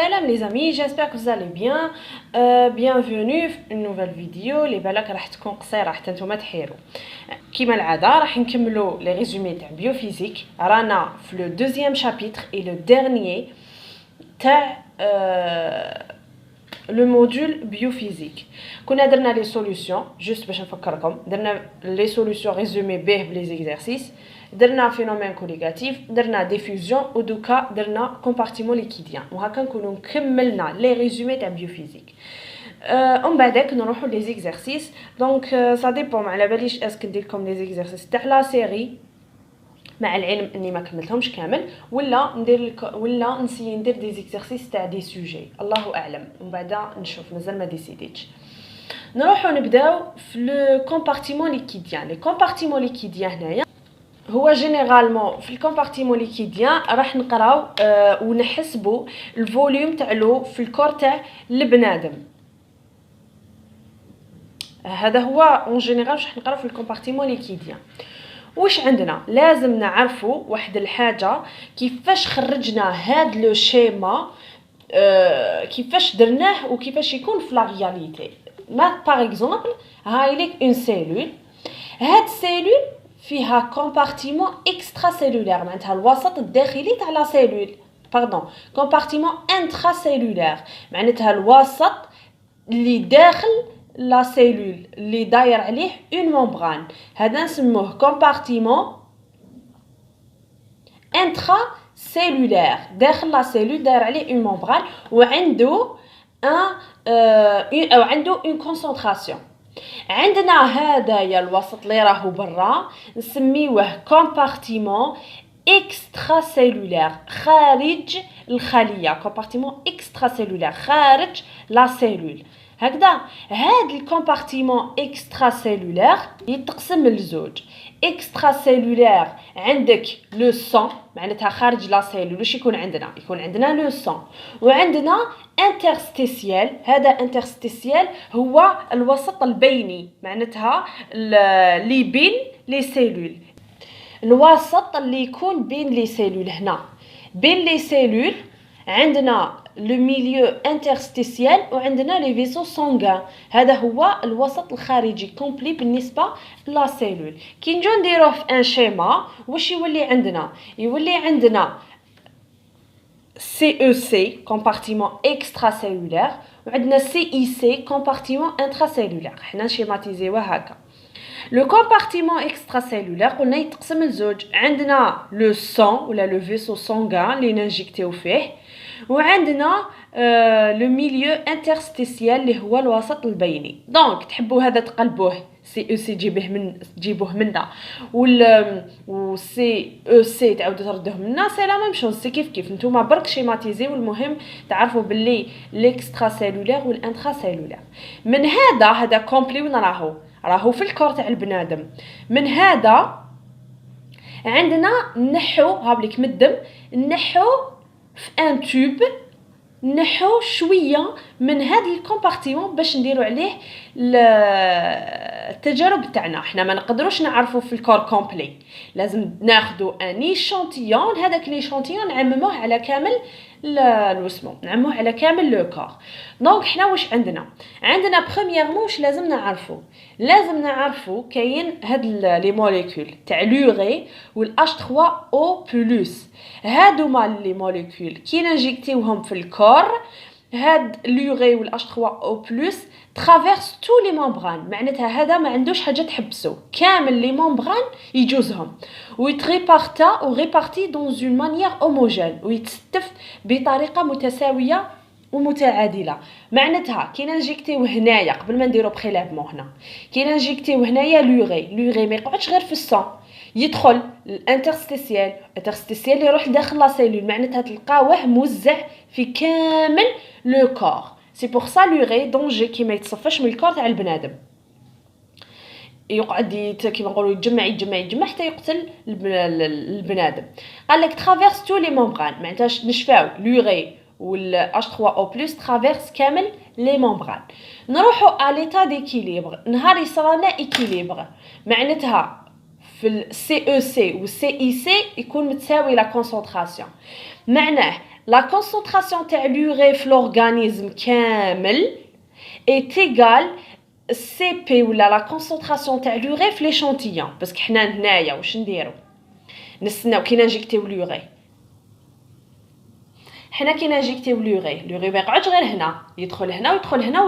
Salam les amis, j'espère que vous allez bien. Bienvenue في une nouvelle vidéo اللي بالك راح تكون قصيره حتى نتوما تحيروا. كيما العاده راح نكملوا لي ريزومي تاع بيوفيزيك. رانا في لو دوزيام شابيتر اي لو ديرنيي تاع لو موديول بيوفيزيك. كنا درنا لي سوليوشن جوست باش نفكركم، درنا لي سوليوشن ريزومي به بلي زيكزارسيس، درنا فينومين كوليغاتيف، درنا ديفيوزيون ودوكا درنا كومبارتيمون ليكيديان، وهكا نكونوا كملنا لي ريزومي تاع بيوفيزيك. ومن بعدك نروحوا لي زيكزارسيس. دونك سا ديبون، على باليش اسك ندير لكم لي زيكزارسيس تاع لا سيري مع العلم اني ما كملتهمش كامل، ولا نسيي ندير دي زيكزارسيس تاع دي سوجي، الله اعلم. ومن بعد نشوف، مازال ما ديسيديتش. نروحوا نبداو في لو كومبارتيمون ليكيديان. لي كومبارتيمون ليكيديان هنايا هو جينيرالمون في الكومبارتيمون ليكيديان راح نقراو ونحسبوا الفوليوم تاع لو في الكور تاع البنادم. هذا هو اون جينيرال راح نقراو في الكومبارتيمون ليكيديان. واش عندنا؟ لازم نعرفوا واحد الحاجه، كيفاش خرجنا هاد لو شيما، كيفاش درناه وكيفاش يكون في لا رياليتي. ما باغ اكزومبل هاي ليك اون سيلول، هاد سيلول فيها كومبارتيمون اكسترا سيلولار، معناتها الوسط الداخلي تاع لا سيلول، باردون كومبارتيمون انترا سيلولار، معناتها الوسط اللي داخل لا سيلول اللي داير عليه اون ممبران، هذا نسموه كومبارتيمون انترا سيلولار، داخل لا سيلول داير عليه اون ممبران وعنده او عنده اون كونسونطراسيون. عندنا هذايا الوسط اللي راهو برا نسميوه كومبارتيمون اكسترا سيلولار، خارج الخليه، كومبارتيمون اكسترا سيلولار خارج لا سيلول. هكذا هاد الكومبارتيمون اكسترا سيلولار يتقسم لزوج. اكسترا سيلولار عندك لو سون، معناتها خارج لا سيلول، واش يكون عندنا؟ يكون عندنا لو سون. وعندنا انترستيسيال، هذا انترستيسيال هو الوسط البيني، معناتها اللي بين لي سيلول، الوسط اللي يكون بين لي سيلول. هنا بين لي سيلول عندنا لو ميليو انترستيسيال وعندنا لي فيسو سونغان، هذا هو الوسط الخارجي كومبلي بالنسبه لا سيلول. كي نجو نديروه في ان شيما واش يولي عندنا؟ يولي عندنا سي او سي كومبارتيمون اكسترا سيلولار، وعندنا سي اي سي كومبارتيمون انترا سيلولار. حنا شيماتيزيوها هكا. لو كومبارتيمون اكسترا سيلولار قلنا يتقسم لزوج، عندنا لو سون ولا لو فيسو سونغان اللي ننجكتيو فيه، وعندنا لو ميليو انترستيسيال اللي هو الوسط البيني. دونك تحبوا هذا تقلبوه سي او سي تجيبوه منا، و سي او سي تعاودوا تردوه منا، سي لا ميم شوز، سي كيف نتوما برك شيماتيزيو. المهم تعرفوا باللي ليكسترا سيلولار والانترا سيلولار. من هذا كومبلي وين راهو في الكور تاع البنادم. من هذا عندنا نحو هابليك مدم، نحو في ان توب، نحو شويه من هذا الكومبارتيمون باش نديروا عليه التجارب تاعنا. احنا ما نقدروش نعرفوا في الكور كومبلي، لازم ناخذوا ان ايشانتيون، هذاك الايشانتيون نعمموه على كامل الوسمو، نعمموه على كامل لو كور. دونك حنا واش عندنا برومييرمون واش لازم نعرفوا كاين هاد لي موليكول تاع لوري والاش 3 او بلس. هادوما لي موليكول كي ننجكتيوهم في الكور، هاد لوري والاش 3 او بلس ترافيرس تو لي ممبران، معناتها هذا ما عندوش حاجه تحبسو، كامل لي ممبران يجوزهم ويتريبارتا او ريبارتي دون اون مانيير هوموجين، ويتستف بطريقه متساويه ومتعادله. معناتها كي ننجكتيو هنايا قبل ما نديرو بريليفمون، هنا كي ننجكتيو هنايا لوري ما يقعدش غير في الصون، يدخل الانترستيسيال يروح داخل لا سيلول، معناتها تلقاوه موزع في كامل لو كور. سي بور سا لوري دونجي كي ما يتصفش من الكور تاع البنادم، يقعد كيما نقولوا يتجمع حتى يقتل البنادم. قال لك ترافيرس تو لي ممبران، معناتها نشفاو لوري والاش 3 او بلس ترافيرس كامل لي ممبران. نروحوا ا ليتا ديكيليبر، نهار يصرالنا ايكيليبر، معناتها في السي او سي والسي اي سي يكون متساوي لا كونسونطراسيون، معناه لا كونسونطراسيون تاع لوري في لورغانيزم كامل est égal سي بي ولا لا كونسونطراسيون تاع لوري في ليشونتيون. باسكو حنا هنايا واش نديرو؟ نستناو كي نانجيكتيو لوري، حنا كي نانجيكتيو لوري ما يقعدش غير هنا، يدخل هنا ويدخل هنا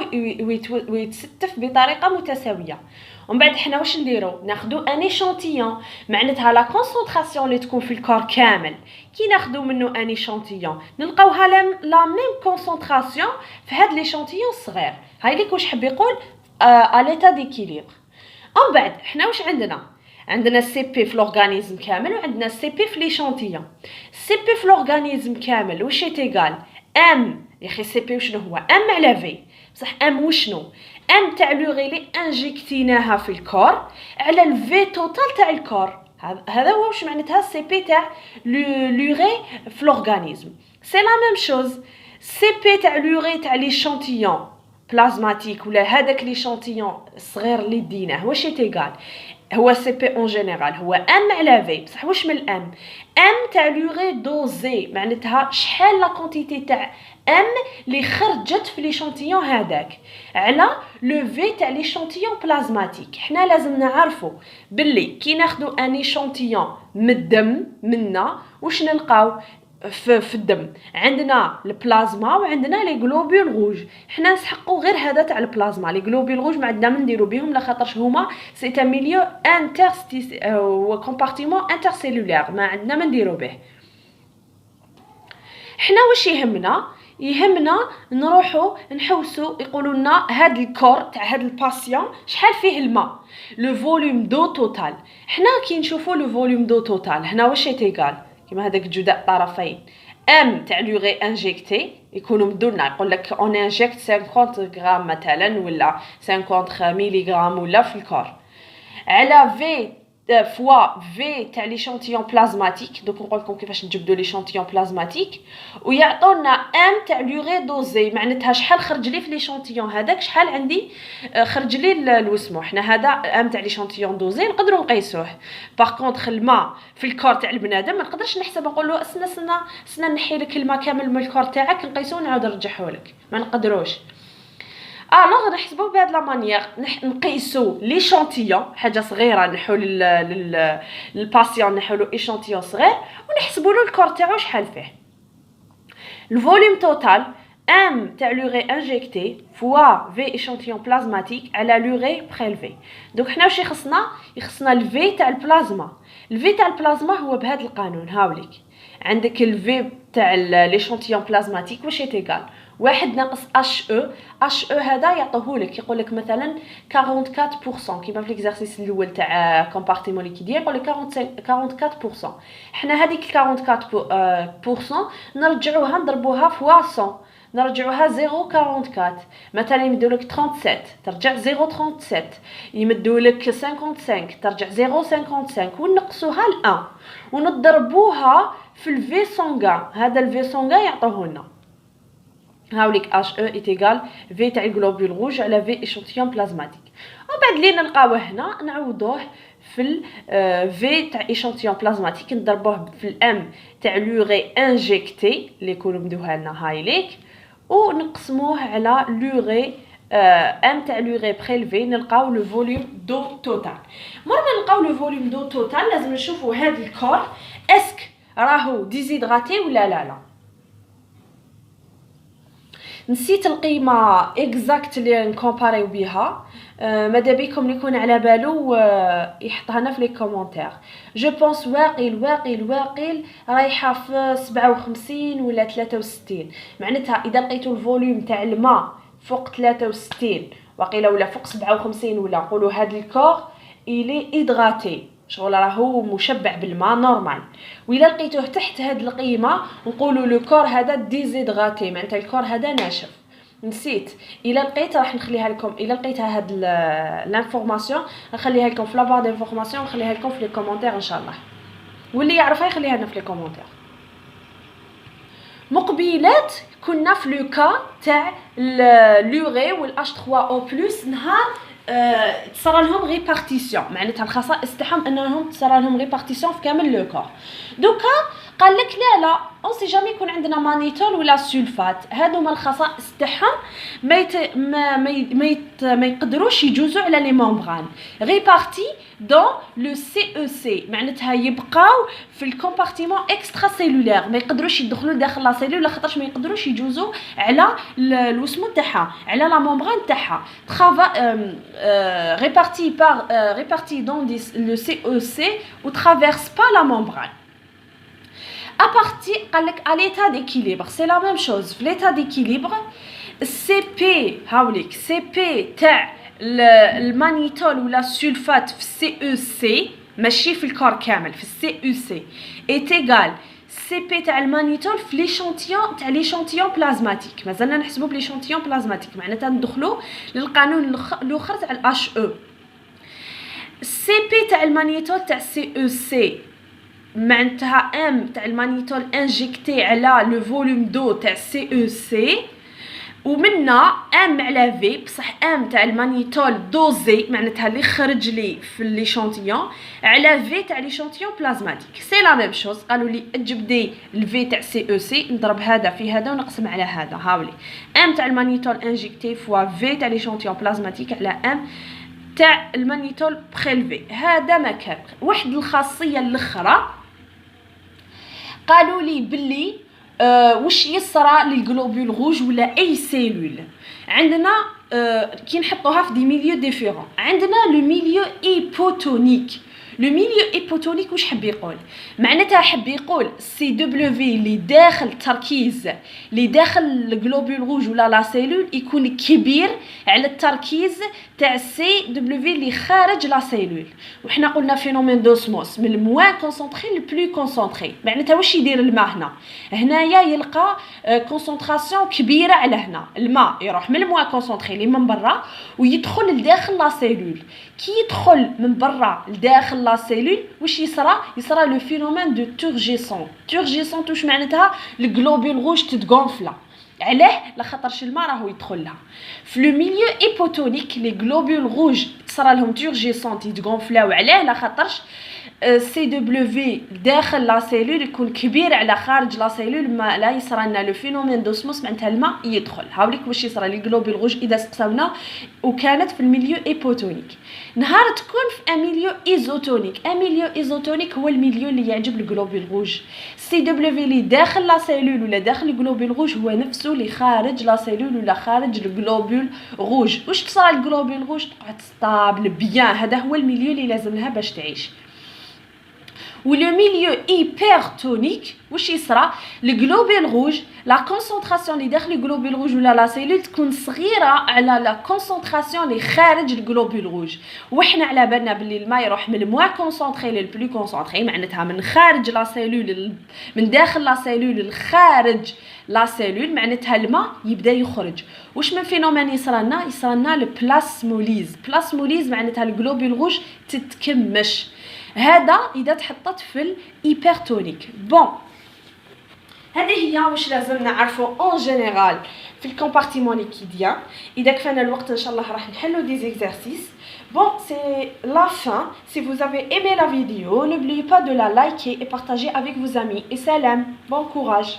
ويتستف بطريقه متساويه. ومن بعد حنا واش نديرو؟ ناخدو ان ايشانتيون، معناتها لا كونسونطراسيون اللي تكون في الكور كامل كي ناخدو منه ان ايشانتيون نلقاوها لا ميم كونسونطراسيون في هاد ليشانتيون الصغير. هاي ليك واش حب يقول ا ليتا ديكيليبر. ومن بعد حنا واش عندنا سي بي في لورغانيزم كامل وعندنا سي بي في ليشانتيون. سي بي في لورغانيزم كامل واش ايغال ام يا اخي سي بي وشنو هو؟ ام على في، بصح ام وشنو؟ ام تاع لوغي لي انجيكتيناها في الكور على الفي توتال تاع الكور. هذا هو واش معناتها سي بي تاع لوغي في لورغانيزم. سي لا ميم شوز سي بي تاع لوغي تاع ليشانتيون بلازماتيك ولا هذاك ليشانتيون الصغير اللي ديناه واش ايغال؟ هو سي بي اون جينيرال هو ام على في، بصح واش من الام؟ ام تاع لوغي دوزي، معناتها شحال لا كونتيتي تاع ام اللي خرجت في ليشانتيون هذاك على لو في تاع ليشانتيون بلازماتيك. حنا لازم نعرفوا باللي كي ناخذوا ان ايشانتيون من الدم منا واش نلقاو في الدم؟ عندنا البلازما وعندنا لي غلوبول روج. حنا نسحقوا غير هذا تاع البلازما، لي غلوبول روج ما عندنا ما نديروا بهم لخاطرش هما سي تا ميليو انترستيس او كومبارتيمون انترسيلولير، ما عندنا ما نديروا به. حنا واش يهمنا نروحوا نحوسوا يقولوا لنا هاد الكور تاع هاد الباسيون شحال فيه الماء، لو فوليوم دو توتال. حنا كي نشوفوا لو فوليوم دو توتال هنا واش ايغال كيما هذاك جداء الطرفين ام تاع لوغي انجيكتي يكونوا مدولنا، يقول لك اون انجيكت 50 غرام مثلا ولا 50 ميلي غرام ولا في الكور على في فوا في تاع ليشانتيون بلازماتيك. دوك نقول لكم كيفاش نجبدوا ليشانتيون بلازماتيك ويعطونا ام تاع لوغي دوزي، معناتها شحال خرج لي في ليشانتيون هذاك شحال عندي خرج لي الوسمو. حنا هذا ام تاع ليشانتيون دوزي نقدروا نقيسوه. باغ كونطخ الماء في الكور تاع البنادم ما نقدرش نحسب نقول له سنا نحي لك الماء كامل من الكور تاعك نقيسوه ونعاود نرجعه لك، ما نقدروش. الوغ نحسبوا بهاد لا مانيير، نقيسوا ليشانتيون حاجه صغيره نحو للباسيون نحو له ايشانتيون صغير ونحسبوا له الكور تاعو شحال فيه. الفوليوم توتال ام تاع لوغي انجيكتي فوا في ايشانتيون بلازماتيك على لوغي بريلفي. دوك حنا واش يخصنا الفي تاع البلازما. الفي تاع البلازما هو بهذا القانون هاوليك، عندك الفي تاع ليشانتيون بلازماتيك واش ايغال واحد ناقص اش او هذا يعطوهولك يقول لك مثلا 44% كيما في ليكزارسيس الاول تاع كومبارتيمون ليكيدير يقول لك 44%. حنا هذيك 44% نرجعوها نضربوها في 100 نرجعوها 0.44. مثلا يمدوا لك 37 ترجع 0.37، يمدوا لك 55 ترجع 0.55 ونقصوها ل 1 ونضربوها في الفي سونغا. هذا الفي سونغا يعطوه لنا هاوليك اش او ايغال في تاع الجلوبول روج على في ايشانتيون بلازماتيك. وبعد اللي نلقاوه هنا نعوضوه في في تاع ايشانتيون بلازماتيك نضربوه في الام تاع لوغي انجيكتي اللي يكونوا مدوها لنا هايليك ونقسموه على لوغي ام تاع لوغي بريلفي نلقاو لو فوليوم دو توتال. مره نلقاو لو فوليوم دو توتال لازم نشوفوا هذا الكور اسك راهو ديزيدراتي ولا لا. نسيت القيمه اكزاكت اللي نكومباريو بها، ماذا بكم يكون على بالو يحطها لنا في لي كومونتير. جو بونس واقيل رايحه في 57 ولا 63. معناتها اذا لقيتوا الفوليوم تاع الماء فوق 63 واقيلا ولا فوق 57 ولا نقولوا هذا الكور الي هيدراتي شغل راهو مشبع بالماء نورمال. وإلا لقيتوه تحت هاد القيمه نقولوا لو كور هذا ديزيدراتي، معناتها الكور هذا ناشف. نسيت الا لقيت راح نخليها لكم، الا لقيتها هاد لانفورماسيون نخليها لكم في لابار دانفورماسيون نخليها لكم في لي كومونتير ان شاء الله، واللي يعرفها يخليها لنا في لي كومونتير. مقبلات كنا في لو كا تاع لوغي والاش 3 او بلس نهار تصرى لهم ريبارتيسيون، معناتها الخصائص تاعهم انهم تصرى لهم ريبارتيسيون في كامل لو كور. دوكا قال لك لا اون سي جامي يكون عندنا مانيتول ولا سولفات، هادو الخصائص تاعهم ما يقدروش يجوزوا على لي ممبران. ريبارتي دون لو سي او سي معناتها يبقاو في الكومبارتيمون اكسترا سيلولير، ما يقدروش يدخلوا داخل لا سيلول لاخاطرش ما يقدروش يجوزوا على الوسمو تاعها، على لا ممبران تاعها. répartis dans le CEC ou traverse pas la membrane. À partir à l'état d'équilibre, c'est la même chose. L'état d'équilibre, CP CP تاع المانيتول ولا السولفات في CEC ماشي في الكور كامل، في CEC est égal CP تاع المانيتول في ليشانتيون تاع ليشانتيون بلازماتيك. مازلنا نحسبوا بليشانتيون بلازماتيك، معناتها ندخلوا للقانون الاخر تاع الاتش او. CP تاع المانيتول تاع CEC معناتها ام تاع المانيتول انجيكتي على لو فوليوم دو تاع CEC، ومنا ام على في، بصح ام تاع المانيتول دوزي معناتها اللي خرج لي في ليشانتيون على في تاع ليشانتيون بلازماتيك. سي لا ميم شوز، قالوا لي اجبدي الفي تاع CEC نضرب هذا في هذا ونقسم على هذا. هاولي ام تاع المانيتول انجيكتي فوا في تاع ليشانتيون بلازماتيك على ام تاع المانيتول بريلفي. هذا ما كان. واحد الخاصيه الاخرى قالوا لي باللي واش يصرى للجلوبول روج ولا اي سيلول. عندنا كي نحطوها في دي ميليو ديفيرون، عندنا لو ميليو ايبوتونيك. لو ميليو ايبوتونيك واش حب يقول؟ معناتها حب يقول سي دبليو اللي داخل التركيز اللي داخل الجلوبول روج ولا لا سيلول يكون كبير على التركيز تاع سي دبليو اللي خارج لا سيلول. وحنا قلنا فينومين دوسموس من الموان كونسونطري للبلو كونسونطري. معناتها واش يدير الماء هنا؟ هنايا يلقى كونسونطراسيون كبيره على هنا، الماء يروح من الموان كونسونطري اللي من برا ويدخل لداخل لا سيلول. كي يدخل من برا لداخل لا سيلول واش يصرى لو فينومين دو تورجيسون. تورجيسون واش معناتها؟ الجلوبول روج تتغونفلا. علاه؟ لخاطرش الماء راهو يدخل لها. في لو ميليو ايبوتونيك لي جلوبول روج تصرى لهم تورجيسون يتغونفلاو. علاه؟ لخاطرش سي دبليو داخل لا سيلول يكون كبير على خارج لا سيلول، ما لا يصرى لنا لو فينومين دوسموس معناتها الماء يدخل. هاوليك واش يصرى لي جلوبول روج اذا استقسمنا وكانت في الميليو ايبوتونيك. نهار تكون في ميليو ايزوتونيك. ميليو ايزوتونيك هو الميليو اللي يعجب الجلوبول روج. سي دبليو اللي داخل لا سيلول ولا داخل الجلوبول روج هو نفسه اللي خارج لا سيلول ولا خارج الجلوبول روج. واش تصرى الجلوبول روج؟ تقعد ستابل بيان. هذا هو الميليو اللي لازم لها باش تعيش. ولو ميليو ايبرتونيك واش يصرى؟ الجلوبول روج لا كونسونطراسيون اللي داخل الجلوبول روج ولا لا سيلول تكون صغيره على لا كونسونطراسيون اللي خارج الجلوبول روج. وحنا على بالنا باللي الماء يروح من الموا كونسونطري للبلو كونسونطري، معناتها من خارج لا سيلول من داخل لا سيلول لخارج لا سيلول، معناتها الماء يبدا يخرج. واش من فينومين يصرالنا؟ يصرالنا البلاسموليز. بلاسموليز معناتها الجلوبول روج تتكمش. هذا اذا تحطت في الايبرتونيك. بون هذه هي واش لازم نعرفوا اون جينيرال في الكومبارتيمون ليكيديان. اذا كفانا الوقت ان شاء الله راح نحلوا دي زيكزارسيس. Bon, c'est la fin. Si vous avez aimé la vidéo, n'oubliez pas de la liker et partager avec vos amis. Et salam, bon courage.